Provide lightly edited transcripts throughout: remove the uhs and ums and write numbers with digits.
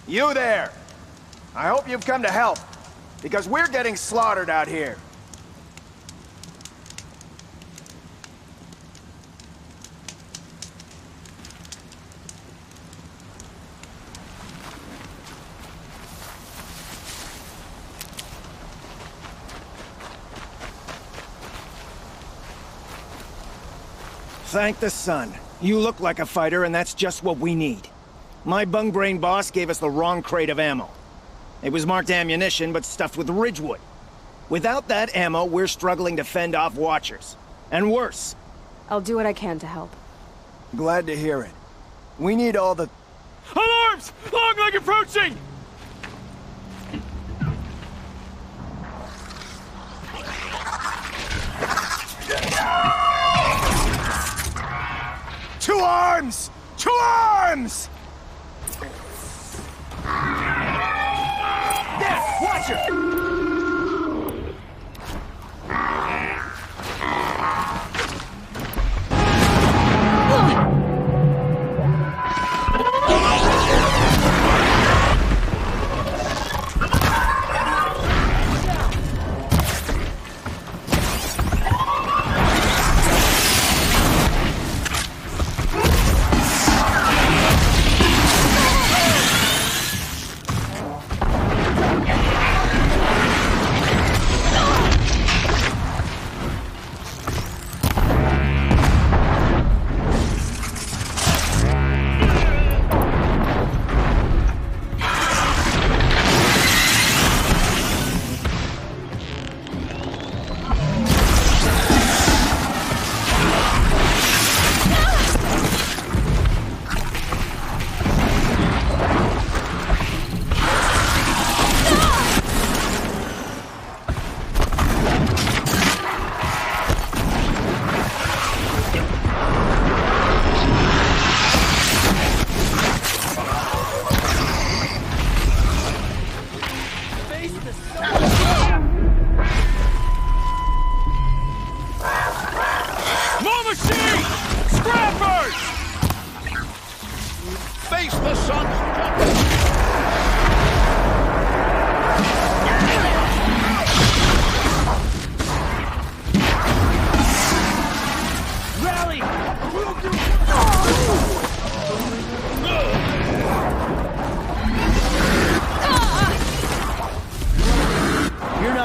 You there! I hope you've come to help, because we're getting slaughtered out here. Thank the sun. You look like a fighter, and that's just what we need. My bung-brain boss gave us the wrong crate of ammo. It was marked ammunition, but stuffed with Ridgewood. Without that ammo, we're struggling to fend off Watchers. And worse. I'll do what I can to help. Glad to hear it. We need all the... Alarms! Longleg approaching! Two arms! Two arms! There! Watcher!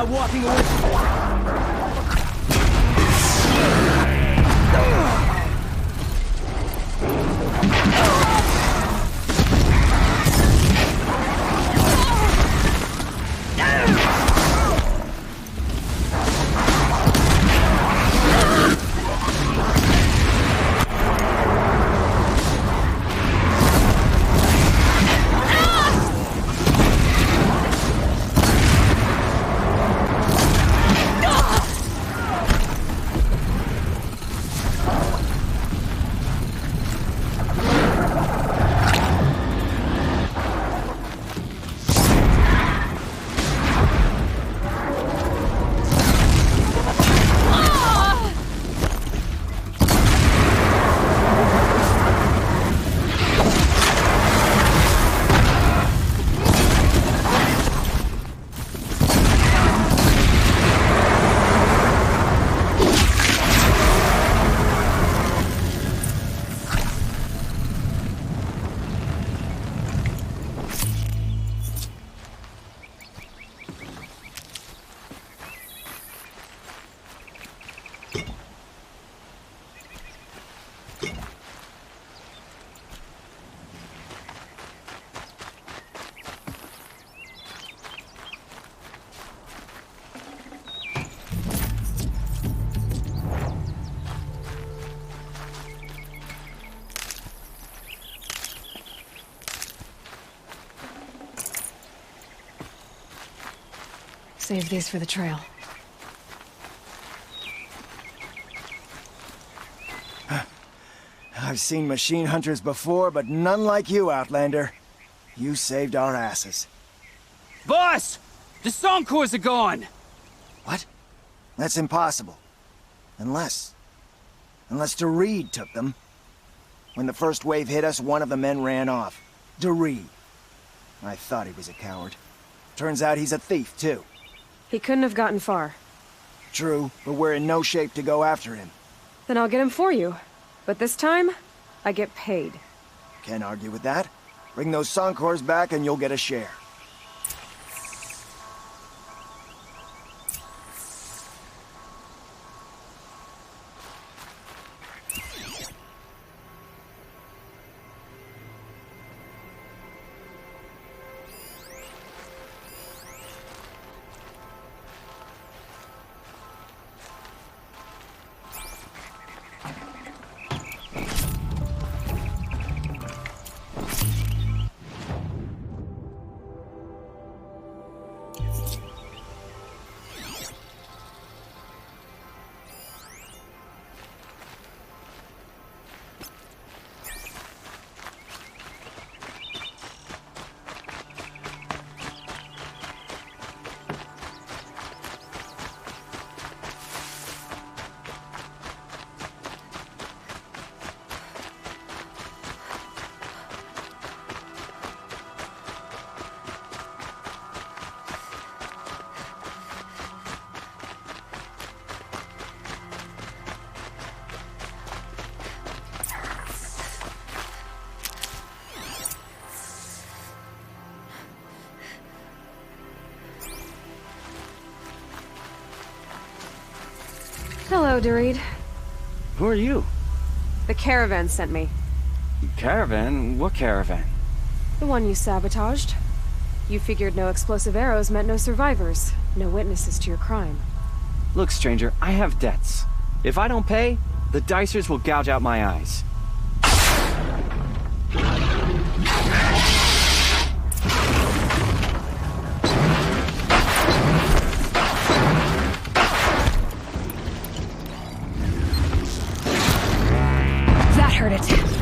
Walking away. Save these for the trail. I've seen machine hunters before, but none like you, Outlander. You saved our asses. Boss! The Soncors are gone! What? That's impossible. Unless Doreed took them. When the first wave hit us, one of the men ran off. Doreed. I thought he was a coward. Turns out he's a thief, too. He couldn't have gotten far. True, but we're in no shape to go after him. Then I'll get him for you. But this time, I get paid. Can't argue with that. Bring those Sancors back and you'll get a share. Hello, Dorid. Who are you? The caravan sent me. Caravan? What caravan? The one you sabotaged. You figured no explosive arrows meant no survivors, no witnesses to your crime. Look, stranger, I have debts. If I don't pay, the Dicers will gouge out my eyes. That hurt it.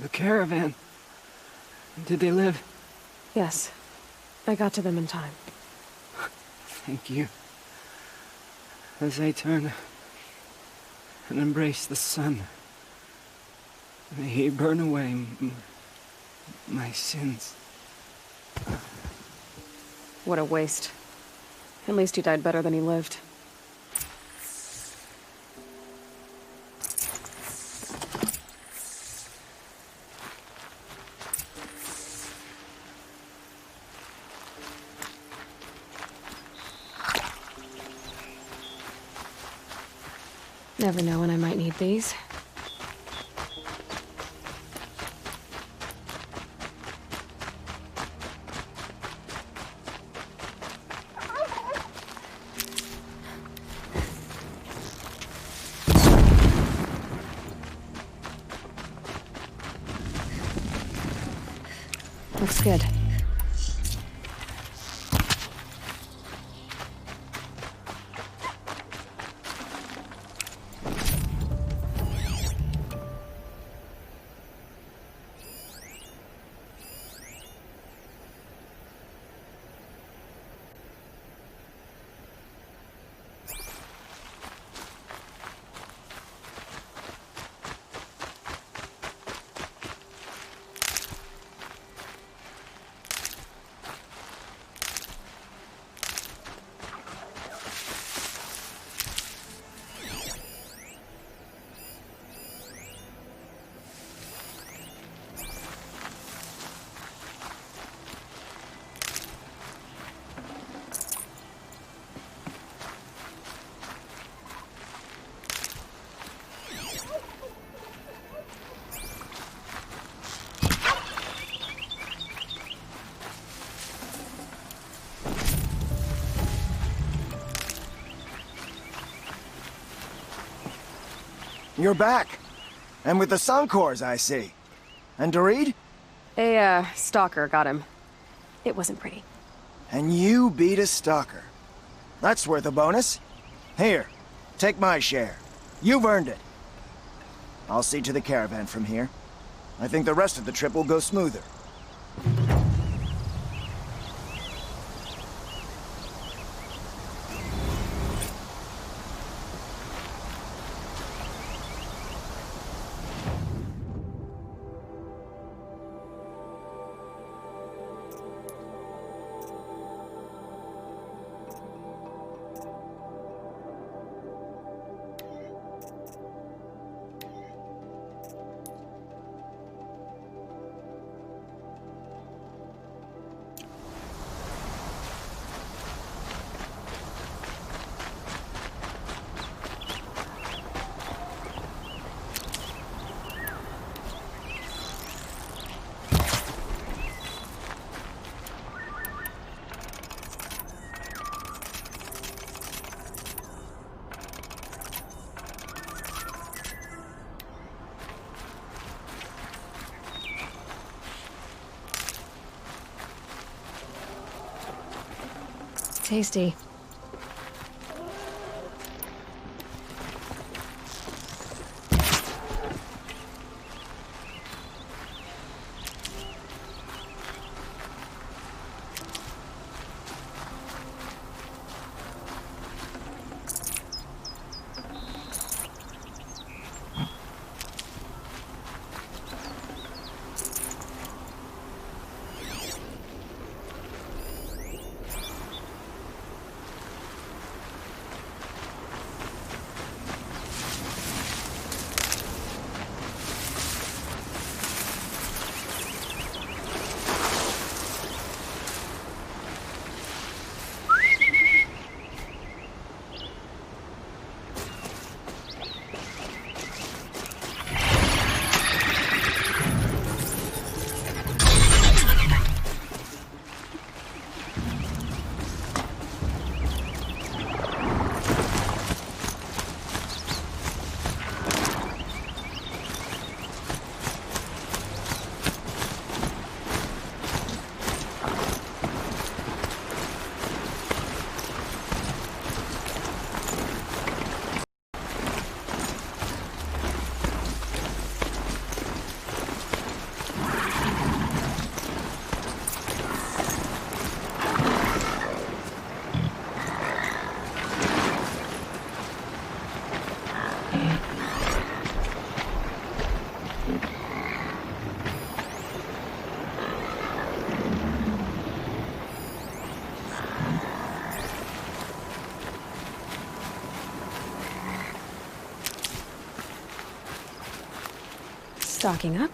The caravan. Did they live? Yes. I got to them in time. Thank you. As I turn and embrace the sun, may he burn away my sins. What a waste. At least he died better than he lived. Never know when I might need these. Looks good. You're back. And with the Suncors, I see. And Dorid? A, stalker got him. It wasn't pretty. And you beat a stalker. That's worth a bonus. Here, take my share. You've earned it. I'll see to the caravan from here. I think the rest of the trip will go smoother. Tasty. Stocking up.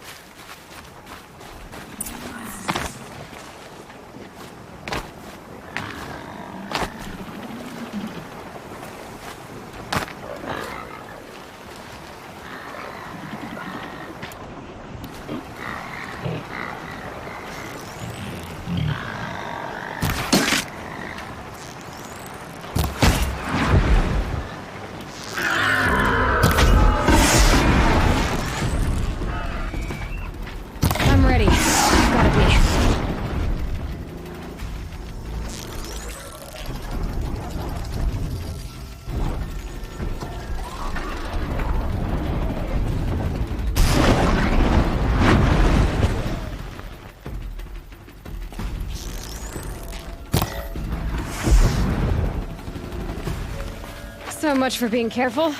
So much for being careful.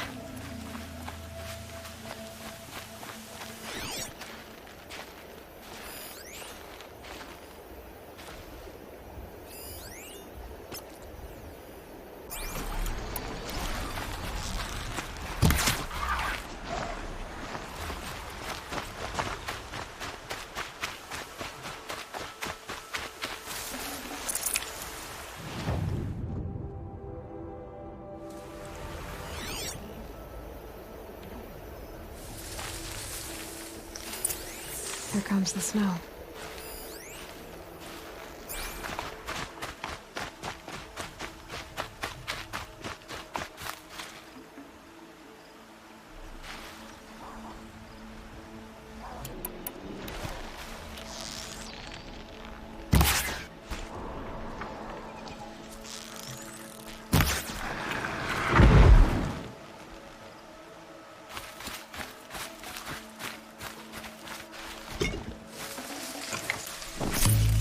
Here comes the snow.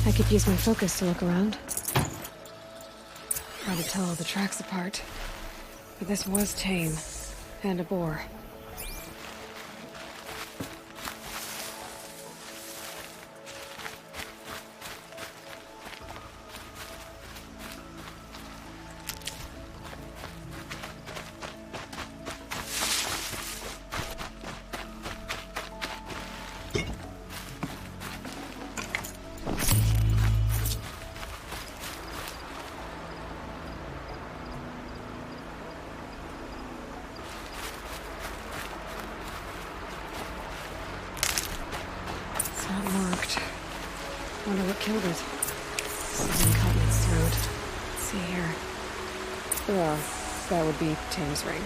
I could use my focus to look around. Hard to tell all the tracks apart. But this was tame. And a boar. It's not marked. Wonder what killed it. Something caught in its throat. Let's see here. Well, that would be Tame's ring.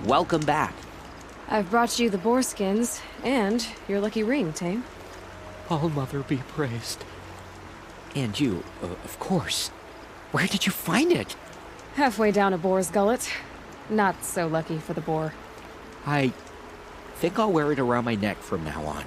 Welcome back. I've brought you the boar skins, and your lucky ring, Tame. All Mother be praised. And you, of course. Where did you find it? Halfway down a boar's gullet. Not so lucky for the boar. I think I'll wear it around my neck from now on.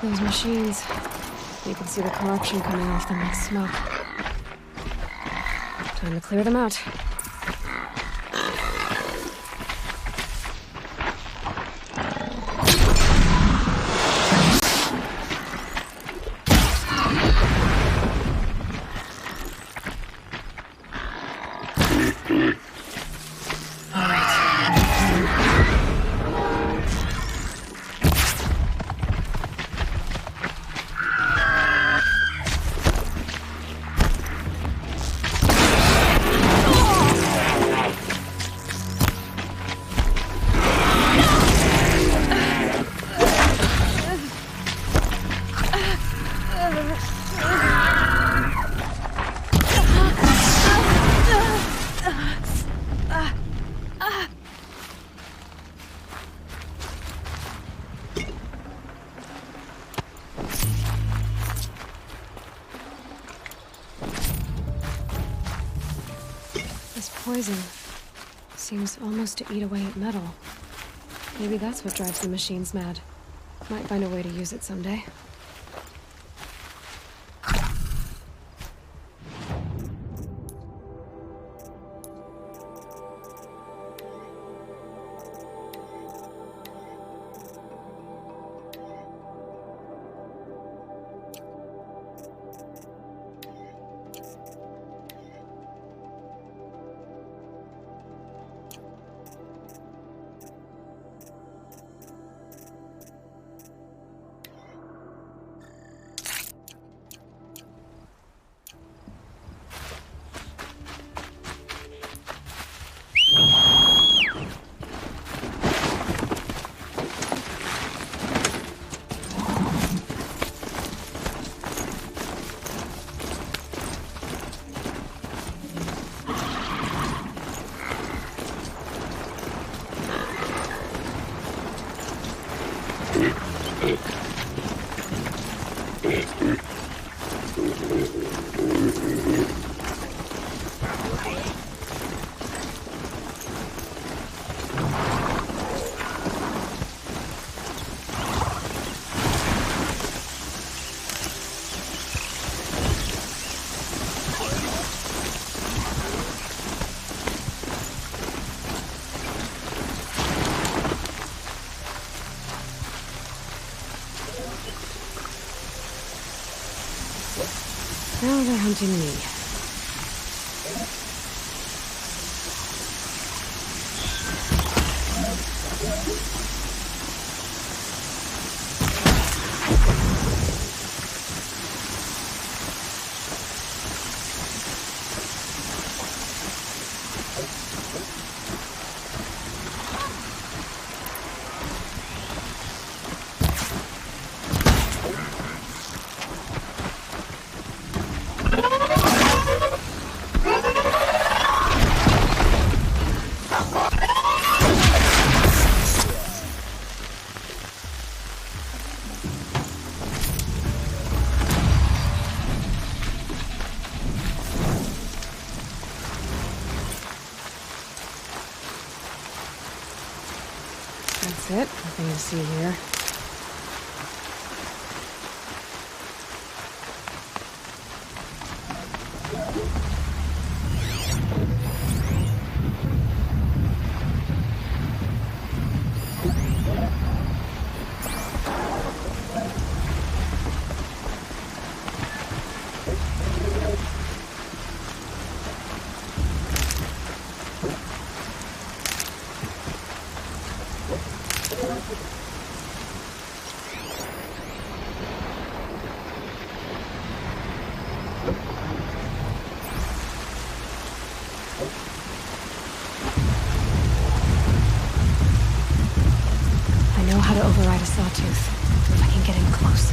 Those machines. You can see the corruption coming off them like smoke. Time to clear them out. poison. Seems almost to eat away at metal. Maybe that's what drives the machines mad. Might find a way to use it someday. Now they're hunting me. That's it. Nothing to see here. I know how to override a sawtooth, if I can get in close.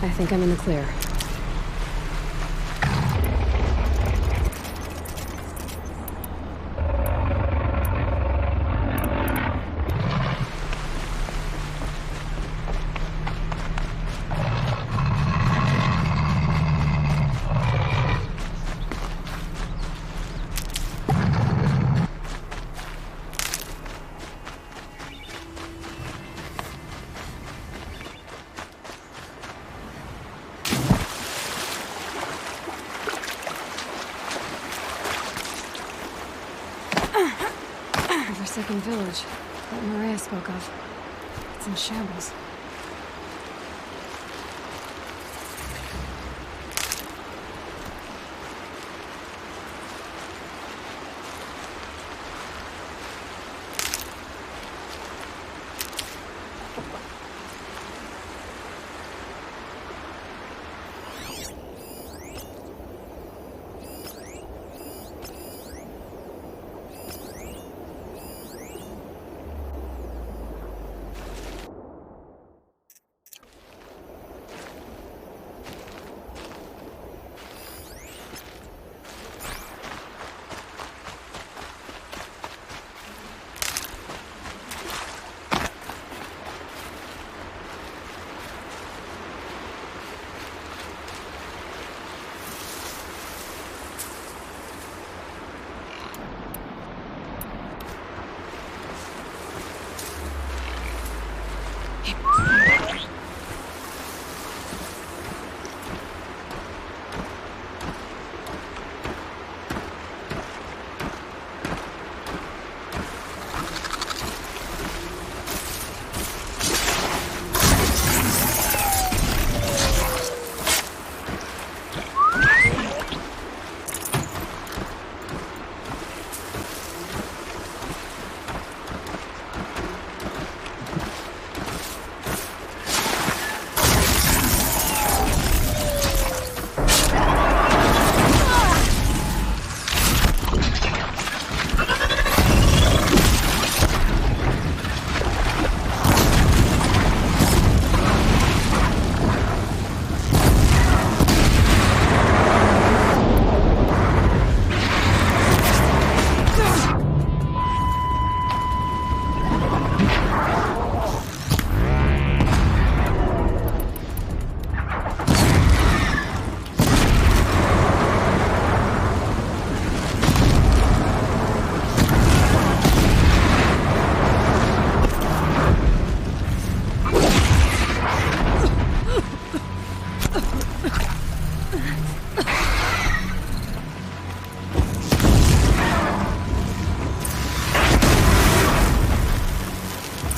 I think I'm in the clear. Forsaken village that Maria spoke of. It's in shambles.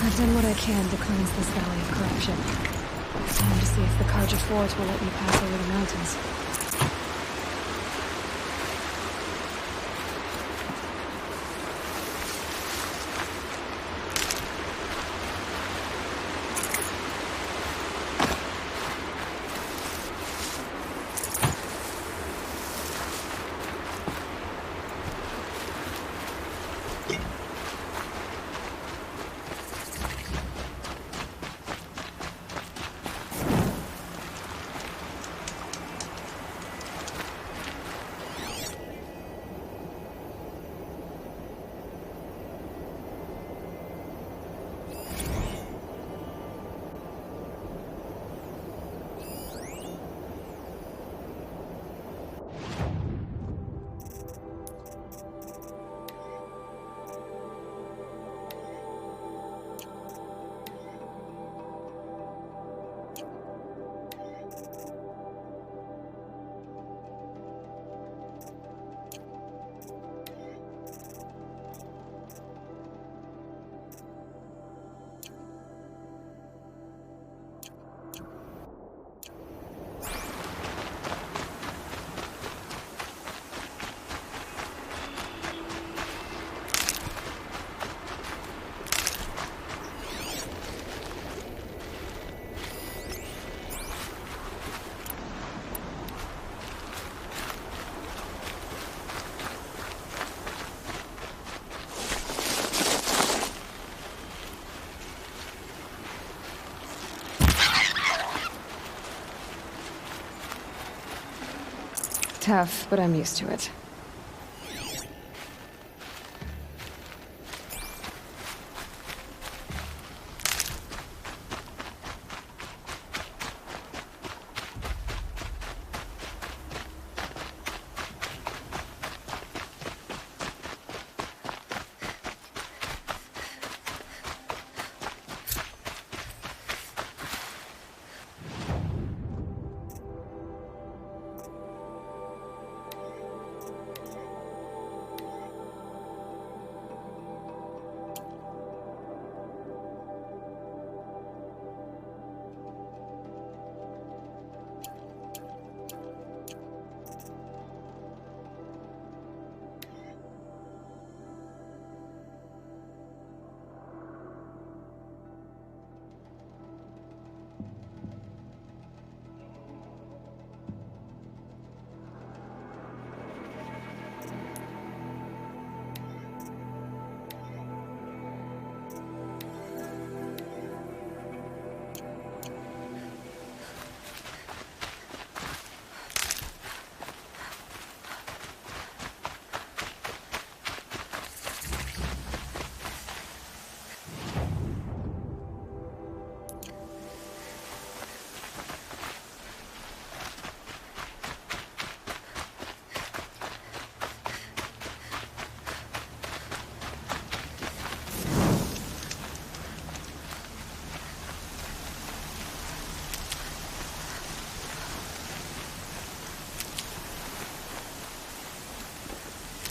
I've done what I can to cleanse this valley of corruption. Time to see if the Carja Fort will let me pass over the mountains. tough, but I'm used to it.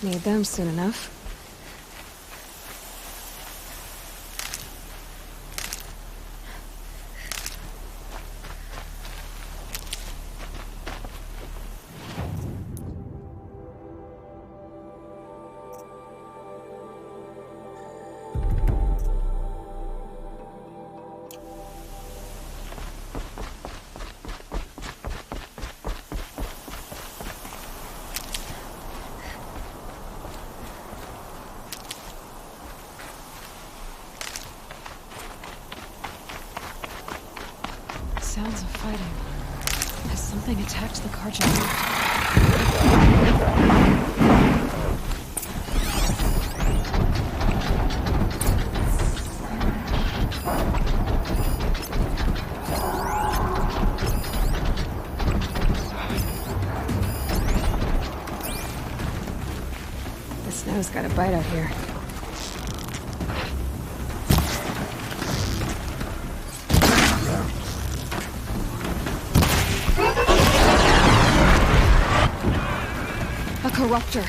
Need them soon enough. Sounds of fighting. Has something attacked the Carja? The snow's got a bite out here. Corruptor.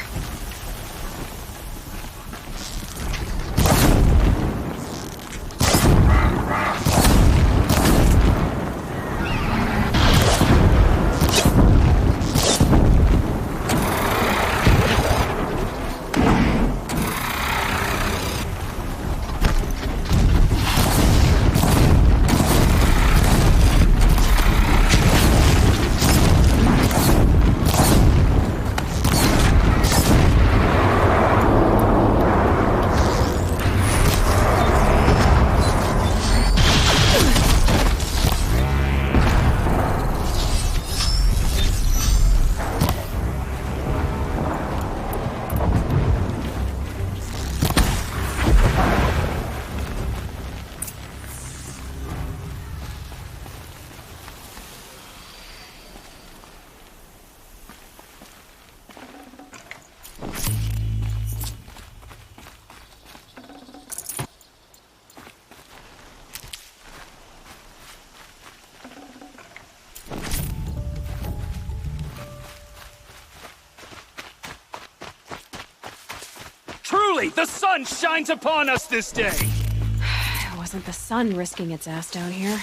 Truly, the sun shines upon us this day! It wasn't the sun risking its ass down here.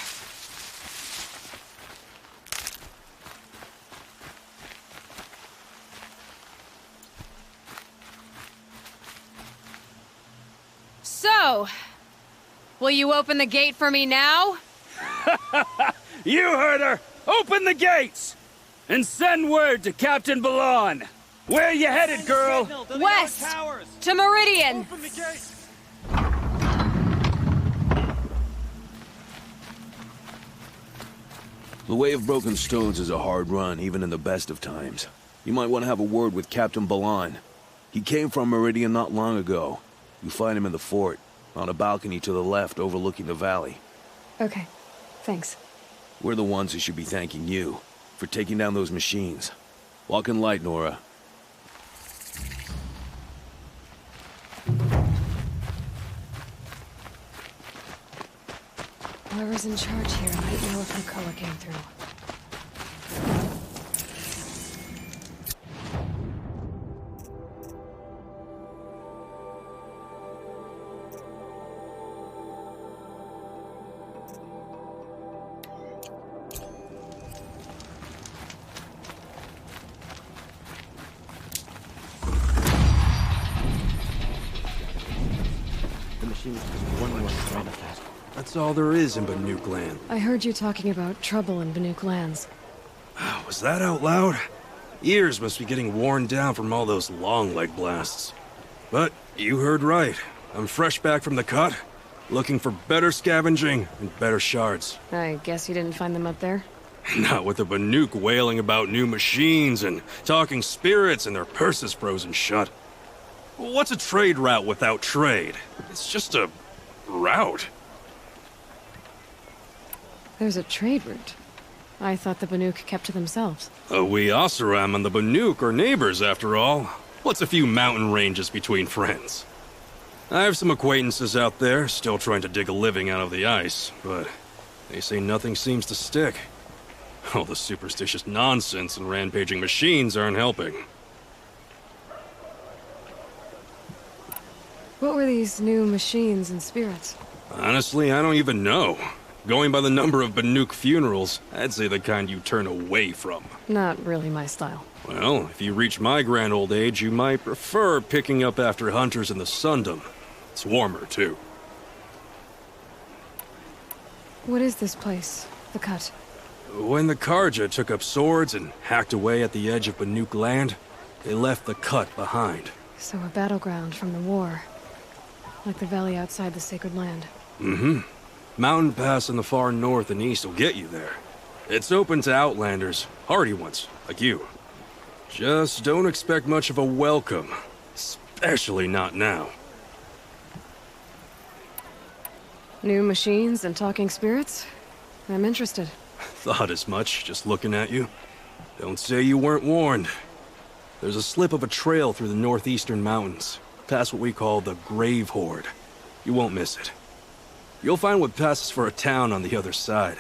So, will you open the gate for me now? You heard her! Open the gates! And send word to Captain Balan! Where you headed, girl? West! To Meridian! The Way of Broken Stones is a hard run, even in the best of times. You might want to have a word with Captain Balan. He came from Meridian not long ago. You find him in the fort, on a balcony to the left overlooking the valley. Okay, thanks. We're the ones who should be thanking you for taking down those machines. Walk in light, Nora. Whoever's in charge here might know if Nicola came through. The machine was one more strand of that. That's all there is in Banuk land. I heard you talking about trouble in Banuk lands. Was that out loud? Ears must be getting worn down from all those long leg blasts. But you heard right. I'm fresh back from the cut, looking for better scavenging and better shards. I guess you didn't find them up there? Not with the Banuk wailing about new machines and talking spirits and their purses frozen shut. What's a trade route without trade? It's just a route. There's a trade route. I thought the Banuk kept to themselves. We Oseram and the Banuk are neighbors, after all. What's a few mountain ranges between friends? I have some acquaintances out there, still trying to dig a living out of the ice, but they say nothing seems to stick. All the superstitious nonsense and rampaging machines aren't helping. What were these new machines and spirits? Honestly, I don't even know. Going by the number of Banuk funerals, I'd say the kind you turn away from. Not really my style. Well, if you reach my grand old age, you might prefer picking up after hunters in the Sundom. It's warmer, too. What is this place? The Cut? When the Karja took up swords and hacked away at the edge of Banuk land, they left the Cut behind. So a battleground from the war. Like the valley outside the Sacred Land. Mm-hmm. Mountain Pass in the far north and east will get you there. It's open to outlanders, hardy ones, like you. Just don't expect much of a welcome. Especially not now. New machines and talking spirits? I'm interested. Thought as much, just looking at you. Don't say you weren't warned. There's a slip of a trail through the northeastern mountains, past what we call the Grave Horde. You won't miss it. You'll find what passes for a town on the other side.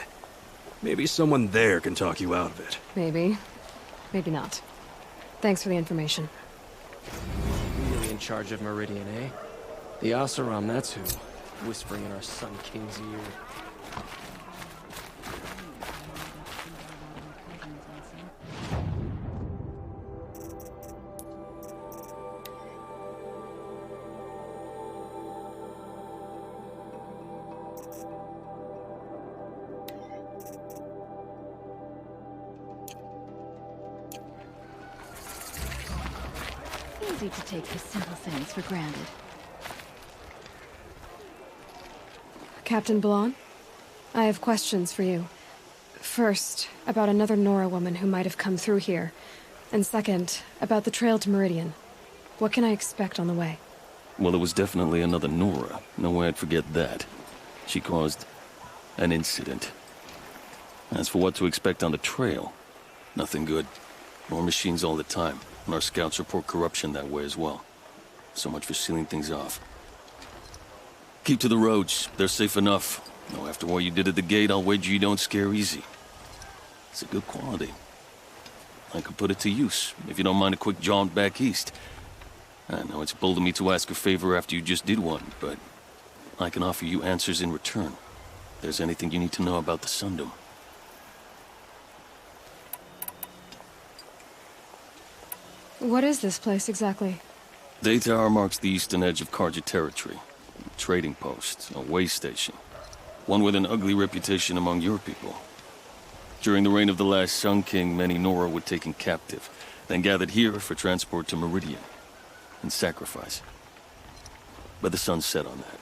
Maybe someone there can talk you out of it. Maybe. Maybe not. Thanks for the information. Really in charge of Meridian, eh? The Oseram, that's who. Whispering in our Sun King's ear. Easy to take the simple things for granted. Captain Balan? I have questions for you. First, about another Nora woman who might have come through here. And second, about the trail to Meridian. What can I expect on the way? Well, it was definitely another Nora. No way I'd forget that. She caused an incident. As for what to expect on the trail, nothing good. More machines all the time, and our scouts report corruption that way as well. So much for sealing things off. Keep to the roads. They're safe enough. Though after what you did at the gate, I'll wager you don't scare easy. It's a good quality. I could put it to use, if you don't mind a quick jaunt back east. I know it's bold of me to ask a favor after you just did one, but I can offer you answers in return. If there's anything you need to know about the Sundom. What is this place exactly? Daytower marks the eastern edge of Karja territory. A trading post, a way station. One with an ugly reputation among your people. During the reign of the last Sun King, many Nora were taken captive, then gathered here for transport to Meridian, and sacrifice. But the sun set on that.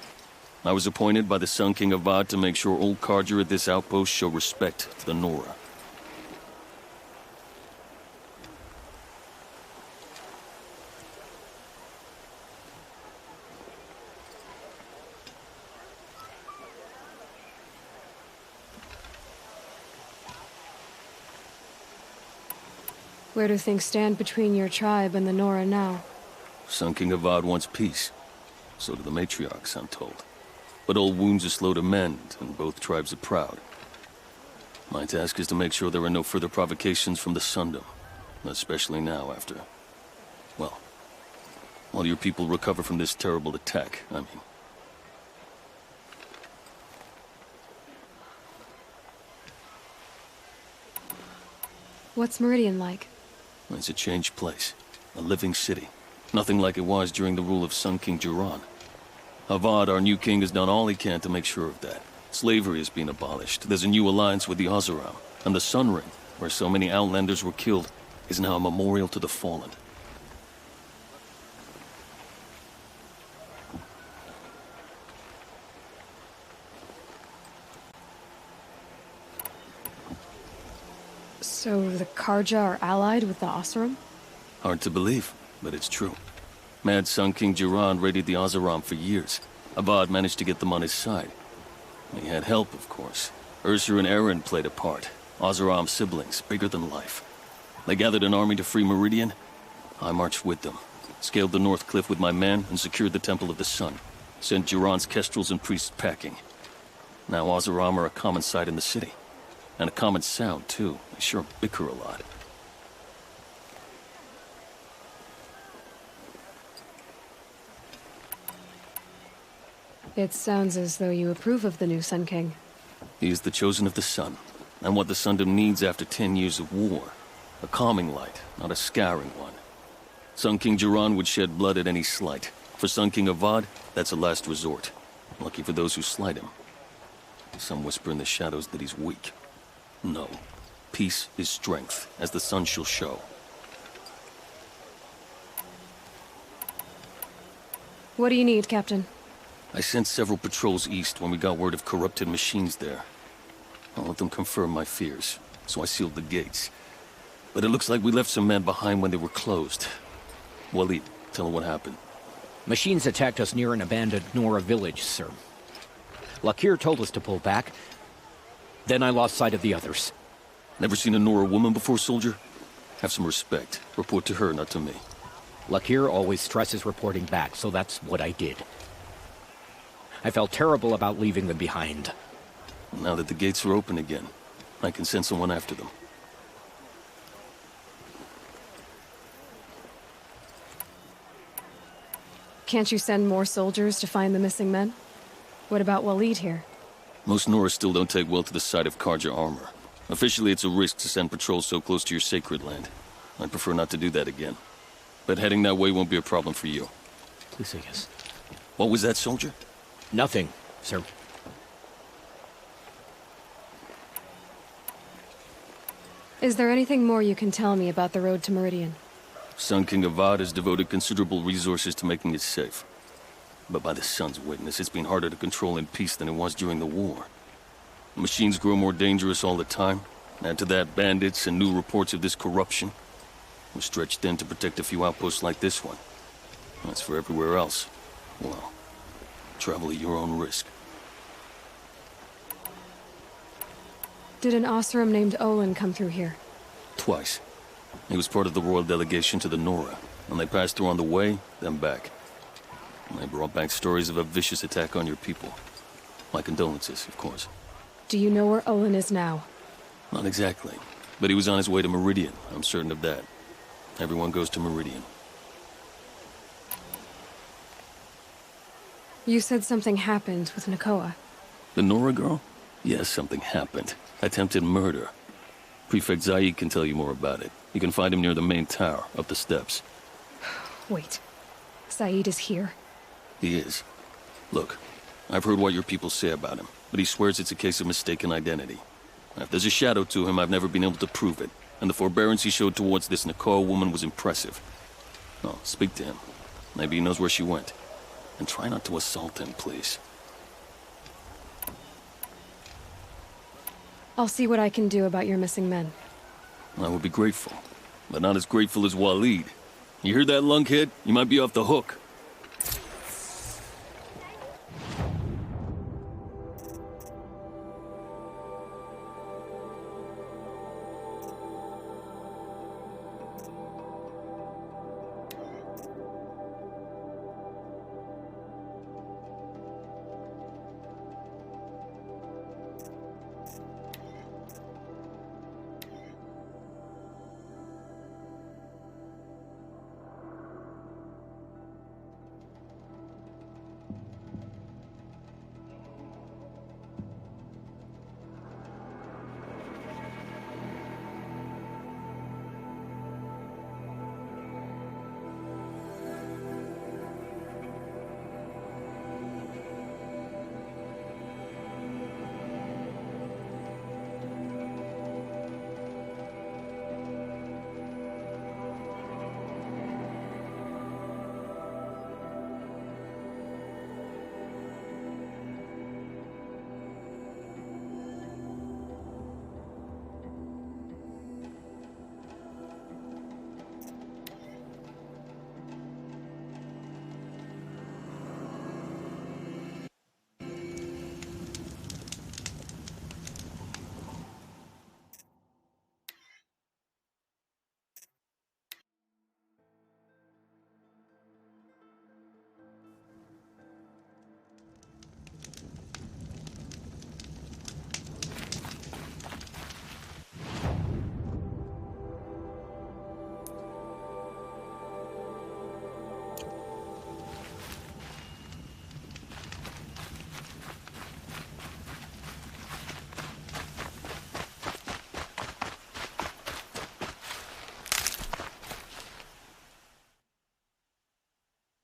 I was appointed by the Sun King Avad to make sure old Karja at this outpost show respect to the Nora. Where do things stand between your tribe and the Nora now? Sun King Avad wants peace. So do the matriarchs, I'm told. But old wounds are slow to mend, and both tribes are proud. My task is to make sure there are no further provocations from the Sundom. Especially now after... well, while your people recover from this terrible attack, I mean. What's Meridian like? It's a changed place. A living city. Nothing like it was during the rule of Sun King Jiran. Avad, our new king, has done all he can to make sure of that. Slavery has been abolished. There's a new alliance with the Oseram. And the Sun Ring, where so many Outlanders were killed, is now a memorial to the fallen. So the Karja are allied with the Oseram? Hard to believe, but it's true. Mad Sun King Jiran raided the Oseram for years. Avad managed to get them on his side. He had help, of course. Ursur and Eren played a part. Oseram siblings, bigger than life. They gathered an army to free Meridian. I marched with them. Scaled the North Cliff with my men and secured the Temple of the Sun. Sent Jiran's kestrels and priests packing. Now Oseram are a common sight in the city. And a common sound, too. They sure bicker a lot. It sounds as though you approve of the new Sun King. He is the chosen of the Sun, and what the Sundom needs after 10 years of war. A calming light, not a scouring one. Sun King Jiran would shed blood at any slight. For Sun King Avad, that's a last resort. Lucky for those who slight him. Some whisper in the shadows that he's weak. No. Peace is strength, as the sun shall show. What do you need, Captain? I sent several patrols east when we got word of corrupted machines there. I'll let them confirm my fears, so I sealed the gates. But it looks like we left some men behind when they were closed. Waleed, tell them what happened. Machines attacked us near an abandoned Nora village, sir. Lakir told us to pull back. Then I lost sight of the others. Never seen a Nora woman before, soldier? Have some respect. Report to her, not to me. Lakir always stresses reporting back, so that's what I did. I felt terrible about leaving them behind. Now that the gates are open again, I can send someone after them. Can't you send more soldiers to find the missing men? What about Waleed here? Most Nora still don't take well to the sight of Karja armor. Officially, it's a risk to send patrols so close to your sacred land. I'd prefer not to do that again. But heading that way won't be a problem for you. Please, yes. What was that, soldier? Nothing, sir. Is there anything more you can tell me about the road to Meridian? Sun King Avad has devoted considerable resources to making it safe. But by the Sun's witness, it's been harder to control in peace than it was during the war. Machines grow more dangerous all the time. Add to that bandits and new reports of this corruption. We're stretched thin to protect a few outposts like this one. As for everywhere else, well, travel at your own risk. Did an Oseram named Olin come through here? Twice. He was part of the royal delegation to the Nora, and they passed through on the way, then back. They brought back stories of a vicious attack on your people. My condolences, of course. Do you know where Olin is now? Not exactly, but he was on his way to Meridian, I'm certain of that. Everyone goes to Meridian. You said something happened with Nakoa. The Nora girl? Yes, something happened. Attempted murder. Prefect Zaid can tell you more about it. You can find him near the main tower, up the steps. Wait. Zaid is here? He is. Look, I've heard what your people say about him, but he swears it's a case of mistaken identity. If there's a shadow to him, I've never been able to prove it, and the forbearance he showed towards this Nakoa woman was impressive. No, speak to him. Maybe he knows where she went. And try not to assault him, please. I'll see what I can do about your missing men. I would be grateful, but not as grateful as Waleed. You hear that, lunkhead? You might be off the hook.